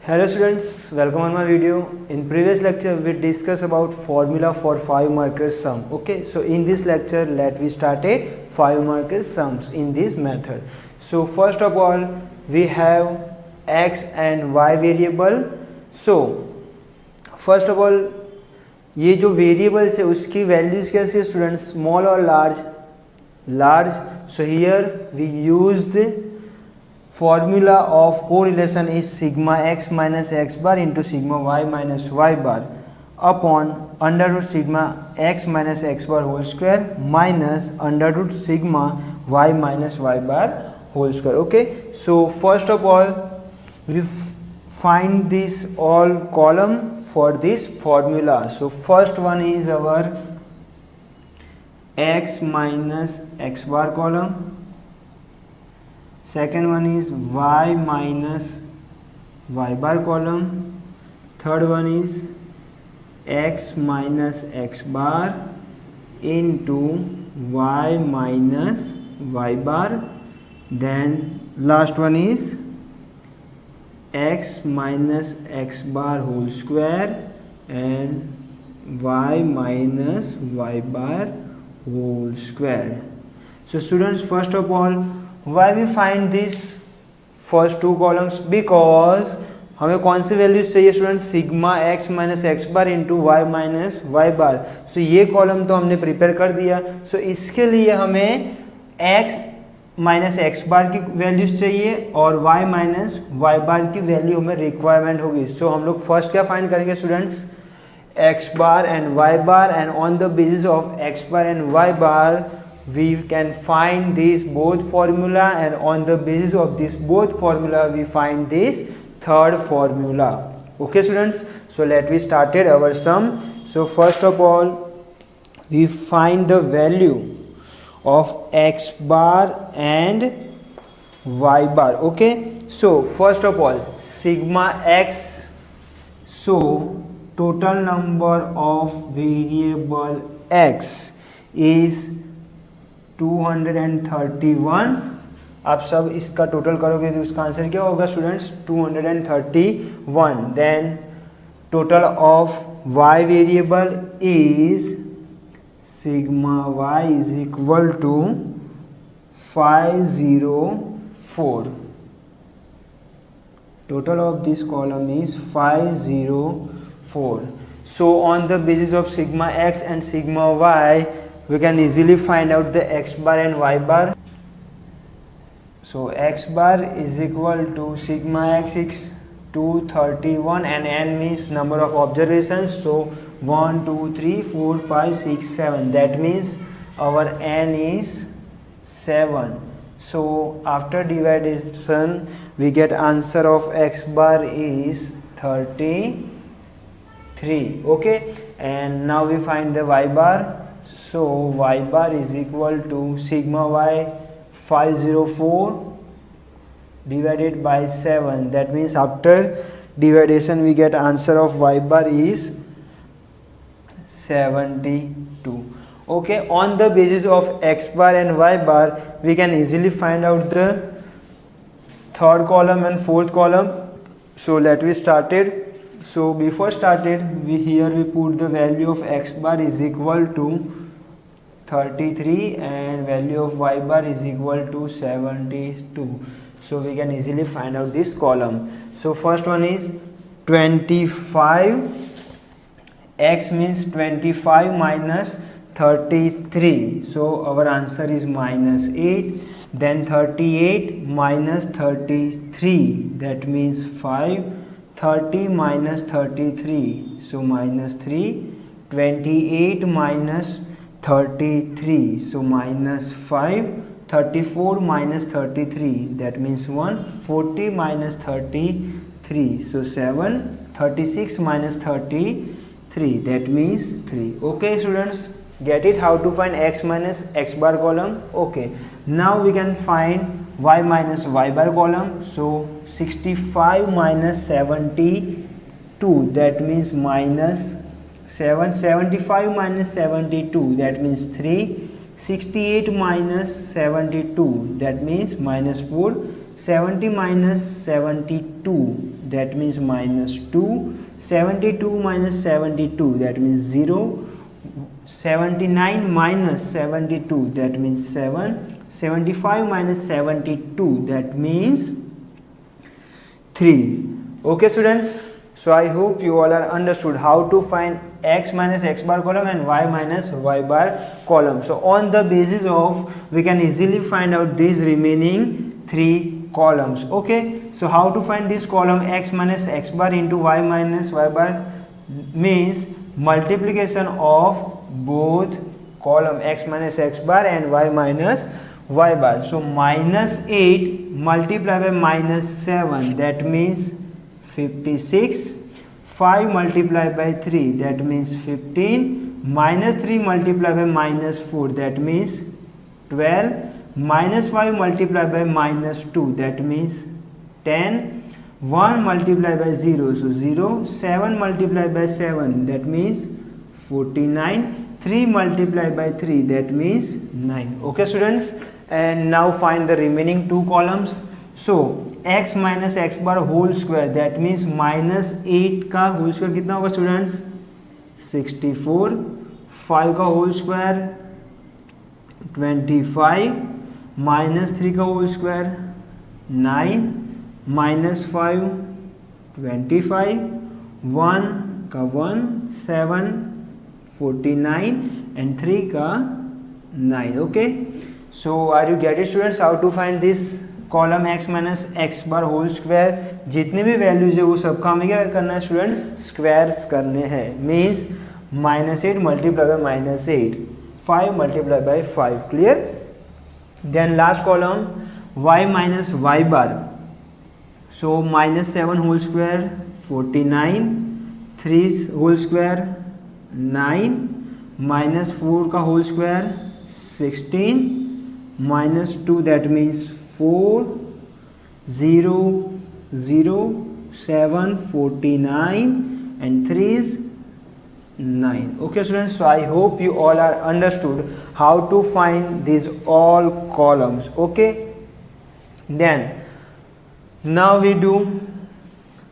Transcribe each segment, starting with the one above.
Hello students, welcome on my video. In previous lecture we discussed about formula for 5 marker sum. Okay, so in this lecture let we started 5 marker sums in this method. So first of all we have x and y variable. So first of all ये जो variables है उसकी values कैसे students, small और large. So here we used formula of correlation is sigma x minus x bar into sigma y minus y bar upon under root sigma x minus x bar whole square minus under root sigma y minus y bar whole square. Okay, so first of all we find this all column for this formula. So first one is our x minus x bar column, second one is y minus y bar column, third one is x minus x bar into y minus y bar, then last one is x minus x bar whole square and y minus y bar whole square. So students, first of all why we find this first two columns, because हमें कौन सी values चाहिए student, sigma x minus x bar into Y minus Y bar. So ये column तो हमने prepare कर दिया. सो इसके लिए हमें एक्स माइनस एक्स बार की वैल्यूज चाहिए और वाई माइनस वाई बार की वैल्यू हमें रिक्वायरमेंट होगी. सो हम लोग फर्स्ट क्या फाइंड करेंगे students, X bar and Y bar, and on the basis of X bar and Y bar we can find this both formula, and on the basis of this both formula we find this third formula. Okay students, so let we started our sum. So first of all we find the value of x bar and y bar. Okay, so first of all sigma x, so total number of variable x is 231. आप सब इसका total करोगे तो उसका answer क्या होगा students, 231. Then total of y variable is sigma y is equal to 504. Total of this column is 504. So on the basis of sigma x and sigma y we can easily find out the x bar and y bar. So x bar is equal to sigma x is 231 and n means number of observations. So 1 2 3 4 5 6 7, that means our n is 7. So after division we get answer of x bar is 33. Okay, and now we find the y bar. So y bar is equal to sigma y 504 divided by 7, that means after division we get answer of y bar is 72. Okay, on the basis of x bar and y bar we can easily find out the third column and fourth column. So let we started. So before started here we put the value of x bar is equal to 33 and value of y bar is equal to 72. So we can easily find out this column. So first one is 25. X means 25 minus 33. So our answer is minus 8. Then 38 minus 33, that means 5. 30 minus 33, so minus 3. 28 minus 33, so minus 5. 34 minus 33, that means 1. 40 minus 33, so 7. 36 minus 33, that means 3. Okay students, get it how to find x minus x bar column. Okay, now we can find y minus y bar column. So 65 minus 72, that means minus 7. 75 minus 72, that means 3. 68 minus 72, that means minus 4. 70 minus 72, that means minus 2. 72 minus 72, that means 0. 79 minus 72, that means 7. 75 minus 72, that means 3. Okay students, so I hope you all are understood how to find x minus x bar column and y minus y bar column. So on the basis of, we can easily find out these remaining 3 columns. Okay, so how to find this column x minus x bar into y minus y bar means multiplication of both column x minus x bar and y minus y bar. So minus 8 multiplied by minus 7, that means 56. 5 multiplied by 3, that means 15. Minus 3 multiplied by minus 4, that means 12. Minus 5 multiplied by minus 2, that means 10. 1 multiplied by 0, so 0. 7 multiplied by 7, that means 49. 3 multiplied by 3, that means 9. Okay students, and now find the remaining 2 columns. So x minus x bar whole square, that means minus 8 का whole square कितना होगा students? 64. 5 का whole square 25. Minus 3 का whole square 9. Minus 5 25. 1 का 1 7 49 and 3 का 9. Okay, so are you get it students how to find this column x minus x bar whole square? जितने भी values है वो सबका हमें क्या करना है स्टूडेंट्स? स्क्वायर्स करने हैं. Means minus 8 multiply by minus 8, 5 multiply by 5. Clear? Then last column y minus Y bar. So minus 7 whole square 49. 3 whole square 9. Minus 4 का whole square 16. Minus 2, that means 4. 0 0 7 49 and 3 is 9. Okay students, so I hope you all are understood how to find these all columns. Okay, then now we do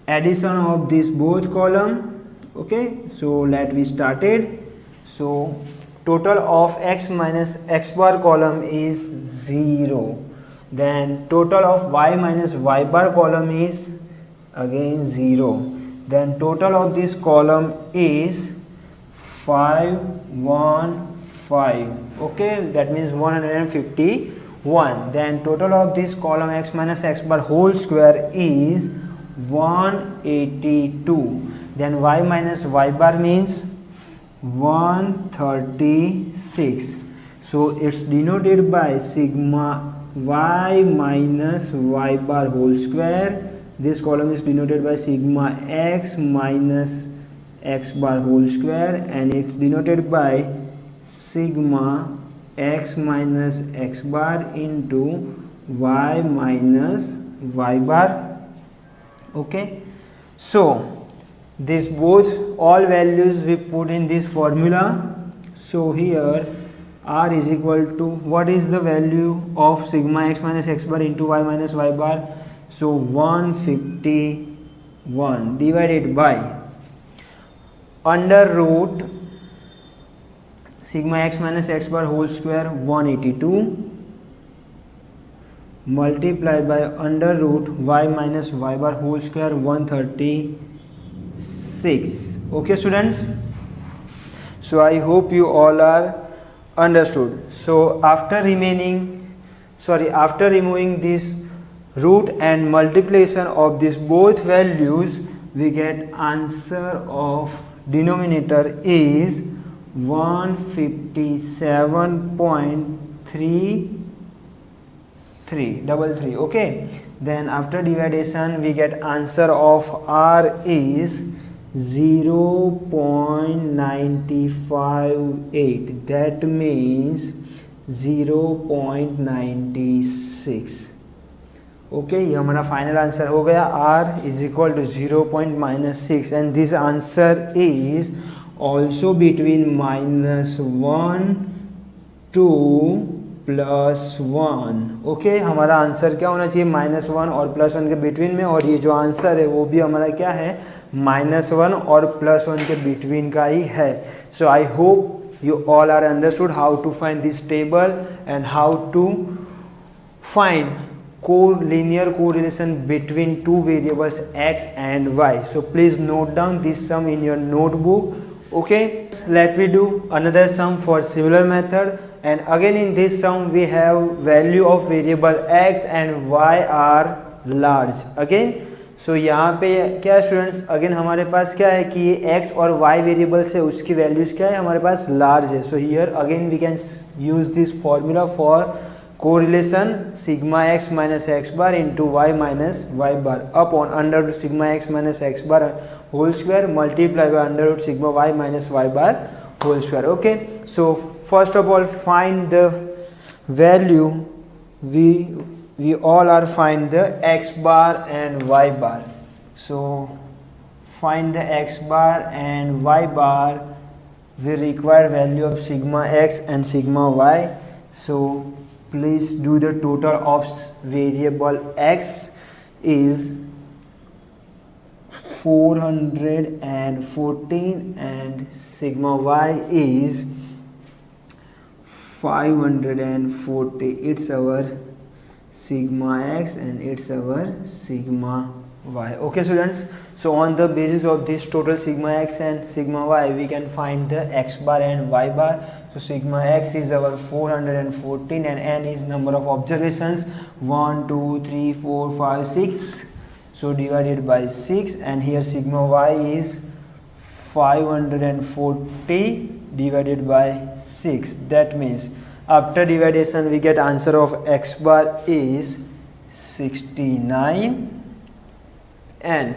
addition of this both column. Okay, so let we started. So total of x minus x bar column is 0. Then total of y minus y bar column is again 0. Then total of this column is 5 1 5. Okay, that means 151. Then total of this column x minus x bar whole square is 182. Then y minus y bar means 136. So it's denoted by sigma y minus y bar whole square. This column is denoted by sigma x minus x bar whole square, and it's denoted by sigma x minus x bar into y minus y bar. Okay, so this both all values we put in this formula. So here r is equal to, what is the value of sigma x minus x bar into y minus y bar? So 151 divided by under root sigma x minus x bar whole square 182 multiplied by under root y minus y bar whole square 136. Okay students, so I hope you all are understood. So after removing this root and multiplication of these both values, we get answer of denominator is 157.3333. Okay, then after dividation we get answer of r is 0.958. that means 0.96. Okay, ये हमारा final answer हो गया. r is equal to 0.96 and this answer is also between -1 to +1। Okay, हमारा answer क्या होना चाहिए, -1 और +1 के बिटवीन में, और ये जो आंसर है वो भी हमारा क्या है, -1 और +1 के बिटवीन का ही है। So I hope you all are understood how to find this table and how to find linear correlation between two variables x and y. So please note down this sum in your notebook. Okay, let me do another sum for similar method, and again in this sum we have value of variable x and y are large again. सो यहाँ पे क्या students, again हमारे पास क्या है कि ये x और y variables है, उसकी वैल्यूज़ क्या है, हमारे पास लार्ज है. So here again we can use this formula for correlation sigma x minus x bar into Y minus Y bar upon under root sigma x minus x bar whole square multiply by under root sigma y minus Y bar whole square. Okay, so first of all find the value. we all are find the x bar and y bar. So find the x bar and y bar. We require value of sigma x and sigma y. So please do the total of variable x is 414 and sigma y is 540. It's our sigma x and it's our sigma y. Okay students, so on the basis of this total sigma x and sigma y we can find the x bar and y bar. So sigma x is our 414 and n is number of observations 1 2 3 4 5 6, so divided by 6, and here sigma y is 540 divided by 6. That means after dividation we get answer of x bar is 69 and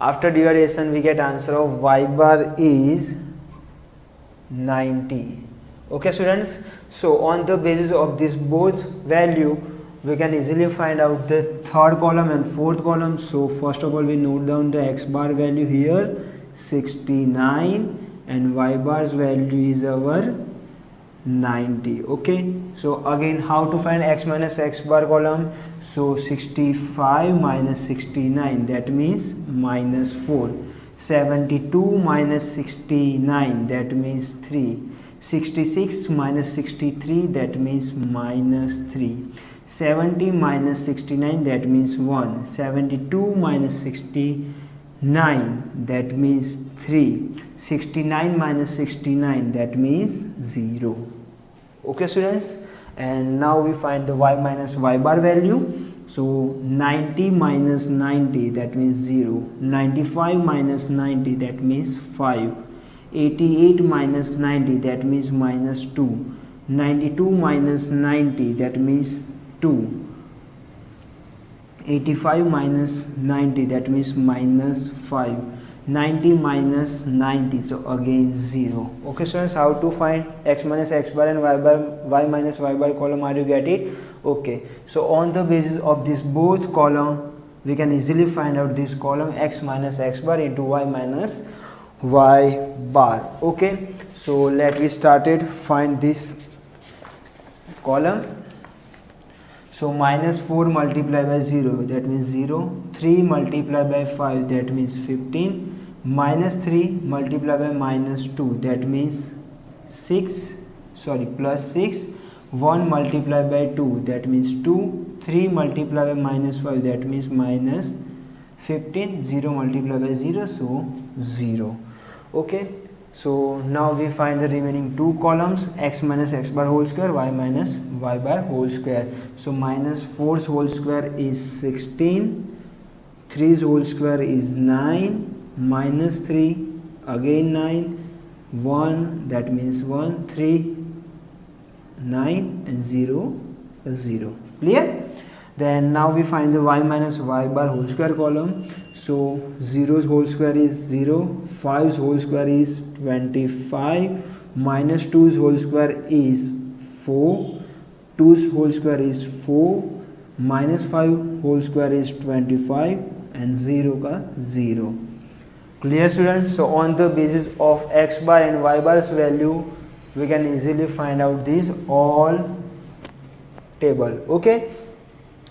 after dividation we get answer of y bar is 90. Okay students, so on the basis of this both value we can easily find out the third column and fourth column. So first of all we note down the x bar value here 69 and y bar's value is our 90. Okay, so again how to find x minus x bar column. So 65 minus 69, that means minus 4. 72 minus 69, that means 3. 66 minus 63, that means minus 3. 70 minus 69, that means 1. 72 minus 69, that means 3. 69 minus 69, that means 0. Okay students, and now we find the y minus y bar value. So 90 minus 90, that means 0. 95 minus 90, that means 5. 88 minus 90, that means minus 2. 92 minus 90, that means 2. 85 minus 90, that means minus 5. 90 minus 90, so again 0. Okay students, how to find x minus x bar and y bar, y minus y bar column, are you get it? Okay, so on the basis of this both column we can easily find out this column x minus x bar into y minus y bar. Okay, so let we started find this column. So minus 4 multiplied by 0, that means 0. 3 multiplied by 5, that means 15. Minus 3 multiplied by minus 2, that means 6, sorry, plus 6. 1 multiplied by 2, that means 2. 3 multiplied by minus 5, that means minus 15. 0 multiplied by 0, so 0. Okay, so now we find the remaining two columns, x minus x bar whole square, y minus y bar whole square. So minus 4's whole square is 16, 3's whole square is 9, minus 3 again 9, 1, that means 1, 3, 9 and 0, 0. Clear? Then now we find the y minus y bar whole square column. So 0's whole square is 0, 5's whole square is 25, minus 2's whole square is 4, 2's whole square is 4, minus 5 whole square is 25 and 0 ka 0. Clear students? So on the basis of x bar and y bar's value we can easily find out these all table. Okay,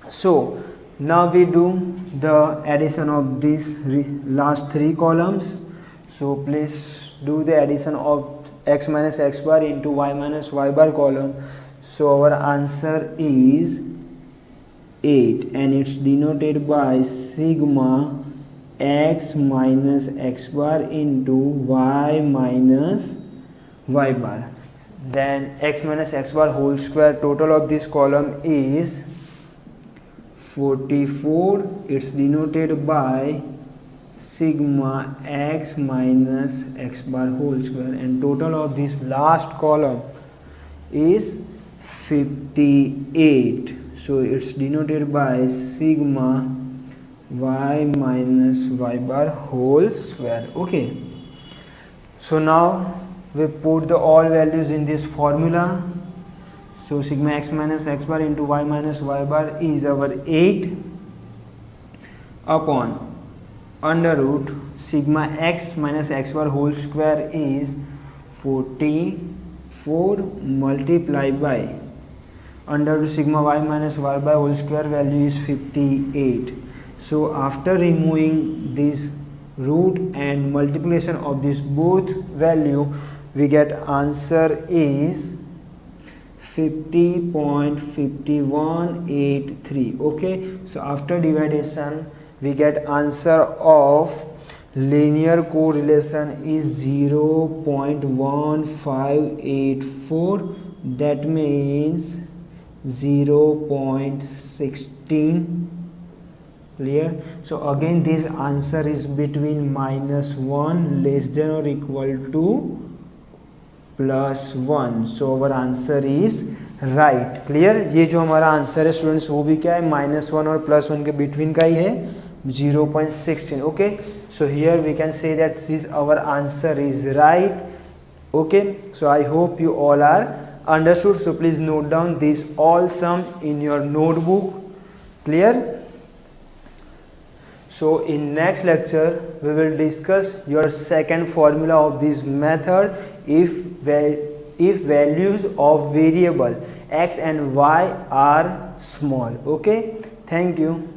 so now we do the addition of these last three columns. So please do the addition of x minus x bar into y minus y bar column. So our answer is 8 and it's denoted by sigma x minus x bar into y minus y bar. Then x minus x bar whole square, total of this column is 44. It's denoted by sigma x minus x bar whole square, and total of this last column is 58. So it's denoted by sigma y minus y bar whole square. Okay, so now we put the all values in this formula. So sigma x minus x bar into y minus y bar is our 8 upon under root sigma x minus x bar whole square is 44 multiplied by under root sigma y minus y bar whole square value is 58. So after removing this root and multiplication of this both value, we get answer is 50.5183. Okay, so after division we get answer of linear correlation is 0.1584, that means 0.16. Clear? So again this answer is between -1 less than or equal to +1. So our answer is right. Clear? ये जो हमारा answer है students वो भी क्या है, -1 और +1 के बिटवीन का ही है, 0.16. Okay, so here we can say that this our answer is right. Okay, so I hope you all are understood. So please note down this all sum in your notebook. Clear? So in next lecture we will discuss your second formula of this method if values of variable x and y are small. Okay, thank you.